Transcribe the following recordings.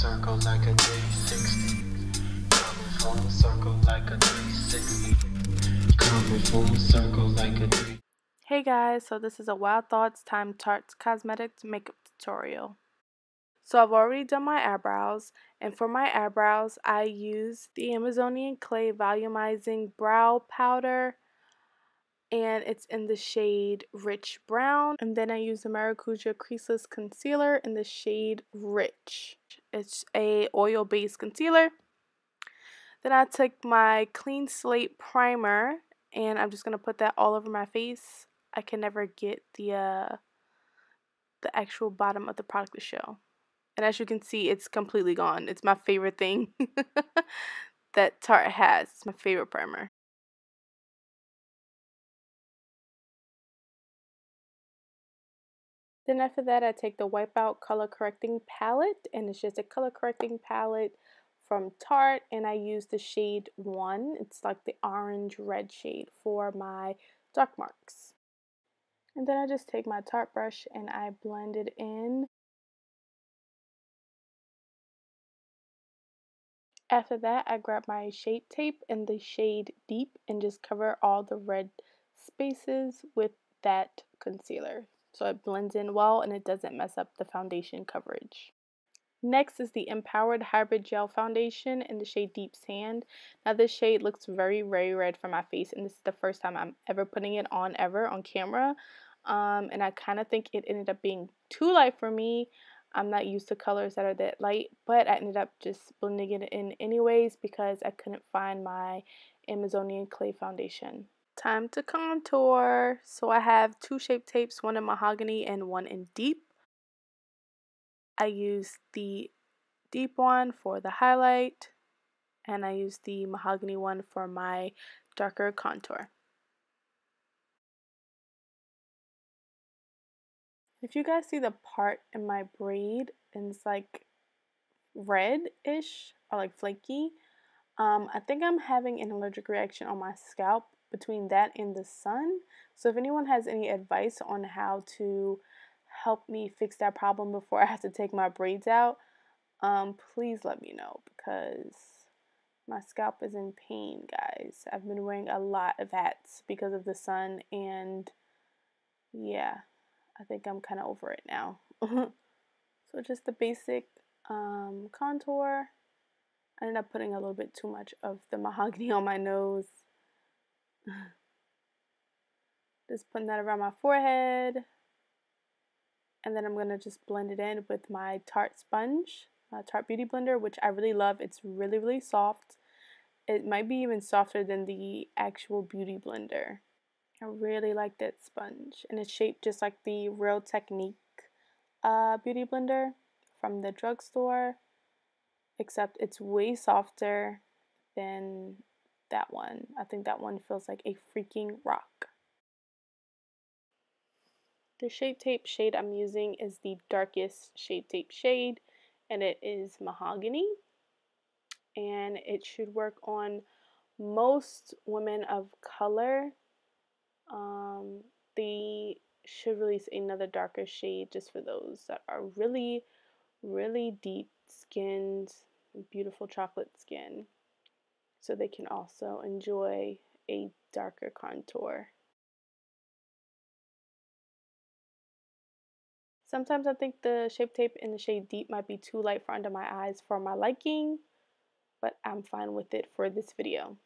Circle like a 360. Coming full circle like a 360. Coming full circle like a 360. Hey guys, so this is a Wild Thoughts Time Tarte Cosmetics makeup tutorial. So I've already done my eyebrows, and for my eyebrows I use the Amazonian Clay Volumizing Brow Powder, and it's in the shade Rich Brown. And then I use the Maracuja Creaseless Concealer in the shade Rich. It's a oil-based concealer. Then I took my Clean Slate Primer, and I'm just going to put that all over my face. I can never get the actual bottom of the product to show. And as you can see, it's completely gone. It's my favorite thing that Tarte has. It's my favorite primer. Then after that, I take the Wipeout color correcting palette, and it's just a color correcting palette from Tarte, and I use the shade 1. It's like the orange red shade for my dark marks. And then I just take my Tarte brush and I blend it in. After that, I grab my Shape Tape in the shade Deep and just cover all the red spaces with that concealer, so it blends in well and it doesn't mess up the foundation coverage. Next is the Empowered Hybrid Gel Foundation in the shade Deep Sand. Now this shade looks very, very red for my face, and this is the first time I'm ever putting it on on camera. And I kind of think it ended up being too light for me. I'm not used to colors that are that light, but I ended up just blending it in anyways because I couldn't find my Amazonian Clay foundation. Time to contour. So I have 2 Shape Tapes, one in Mahogany and one in Deep. I use the Deep one for the highlight, and I use the Mahogany one for my darker contour. If you guys see the part in my braid, and it's like red-ish or like flaky, I think I'm having an allergic reaction on my scalp between that and the sun. So if anyone has any advice on how to help me fix that problem before I have to take my braids out, please let me know, because my scalp is in pain, guys. I've been wearing a lot of hats because of the sun, and yeah, I think I'm kind of over it now. So just the basic contour. I ended up putting a little bit too much of the Mahogany on my nose. Just putting that around my forehead. And then I'm going to just blend it in with my Tarte sponge, Tarte Beauty Blender, which I really love. It's really, really soft. It might be even softer than the actual Beauty Blender. I really like that sponge. And it's shaped just like the Real Technique Beauty Blender from the drugstore, except it's way softer than that one. I think that one feels like a freaking rock. The Shape Tape shade I'm using is the darkest Shape Tape shade, and it is Mahogany, and it should work on most women of color. They should release another darker shade just for those that are really, really deep skinned, beautiful chocolate skin, so they can also enjoy a darker contour. Sometimes I think the Shape Tape in the shade Deep might be too light for under my eyes for my liking, but I'm fine with it for this video.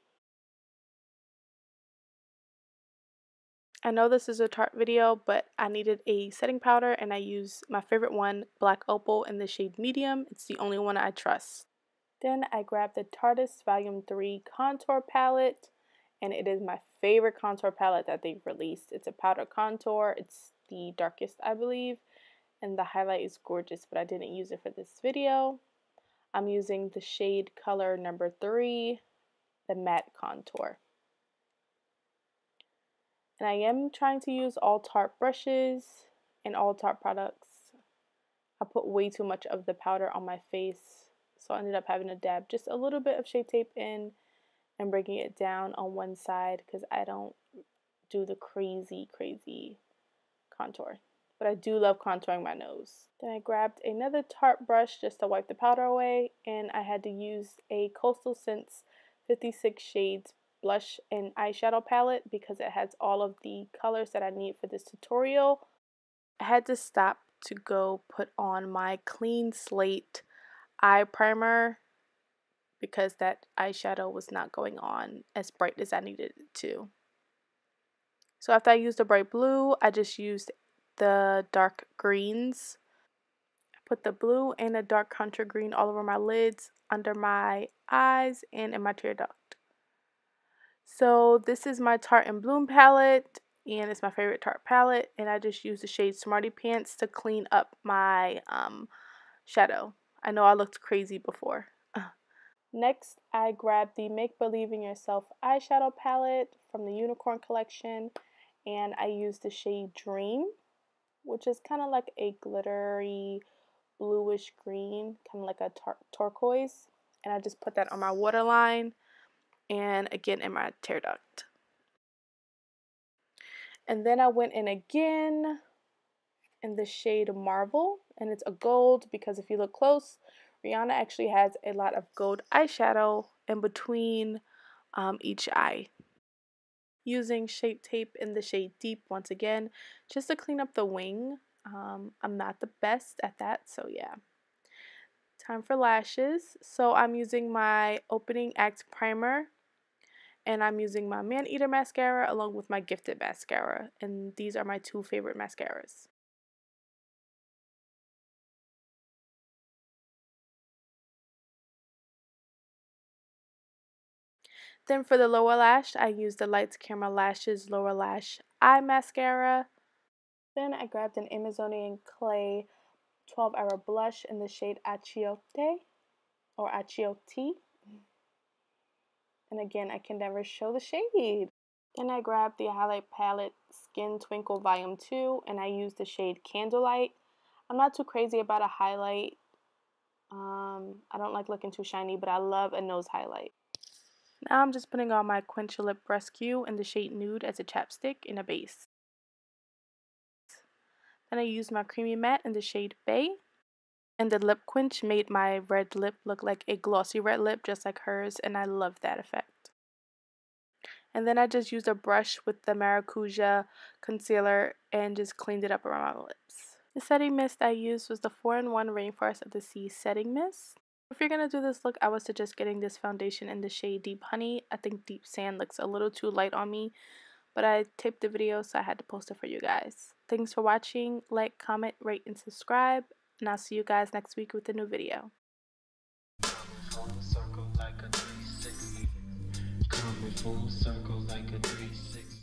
I know this is a Tarte video, but I needed a setting powder, and I used my favorite one, Black Opal, in the shade Medium. It's the only one I trust. Then I grabbed the Tarteist Volume 3 Contour Palette, and it is my favorite contour palette that they've released. It's a powder contour. It's the darkest, I believe, and the highlight is gorgeous, but I didn't use it for this video. I'm using the shade color number 3, the matte contour. And I am trying to use all Tarte brushes and all Tarte products. I put way too much of the powder on my face, so I ended up having to dab just a little bit of Shape Tape in and bringing it down on one side because I don't do the crazy contour. but I do love contouring my nose. Then I grabbed another Tarte brush just to wipe the powder away, and I had to use a Coastal Scents 56 Shades blush and eyeshadow palette because it has all of the colors that I need for this tutorial. I had to stop to go put on my clean Slate eye primer because that eyeshadow was not going on as bright as I needed it to. So after I used the bright blue, I just used the dark greens. I put the blue and the dark contour green all over my lids, under my eyes, and in my tear duct. So this is my Tarte In Bloom palette, and it's my favorite Tarte palette, and I just used the shade Smarty Pants to clean up my shadow. I know I looked crazy before. Next, I grabbed the Make Believe in Yourself eyeshadow palette from the Unicorn collection, and I used the shade Dream, which is kind of like a glittery bluish green, kind of like a turquoise, and I just put that on my waterline and again in my tear duct. And then I went in again in the shade Marvel, and it's a gold because if you look close, Rihanna actually has a lot of gold eyeshadow in between each eye. Using Shape Tape in the shade Deep once again, just to clean up the wing. I'm not the best at that, so yeah. Time for lashes. So I'm using my Opening Act Primer, and I'm using my Maneater mascara along with my Gifted mascara, and these are my two favorite mascaras. Then for the lower lash, I used the Lights Camera Lashes Lower Lash Eye Mascara. Then I grabbed an Amazonian Clay 12-Hour Blush in the shade Achiote, or Achiote. And again, I can never show the shade. Then I grabbed the highlight palette Skin Twinkle Volume 2, and I used the shade Candlelight. I'm not too crazy about a highlight. I don't like looking too shiny, but I love a nose highlight. Now I'm just putting on my Quench Lip Rescue in the shade Nude as a chapstick in a base. Then I used my Creamy Matte in the shade Bay. And the lip quench made my red lip look like a glossy red lip just like hers, and I love that effect. And then I just used a brush with the Maracuja concealer and just cleaned it up around my lips. The setting mist I used was the 4-in-1 Rainforest of the Sea setting mist. If you're going to do this look, I would suggest getting this foundation in the shade Deep Honey. I think Deep Sand looks a little too light on me, but I taped the video so I had to post it for you guys. Thanks for watching. Like, comment, rate, and subscribe, and I'll see you guys next week with a new video. Full circle like a 360. Coming full circle like a 360.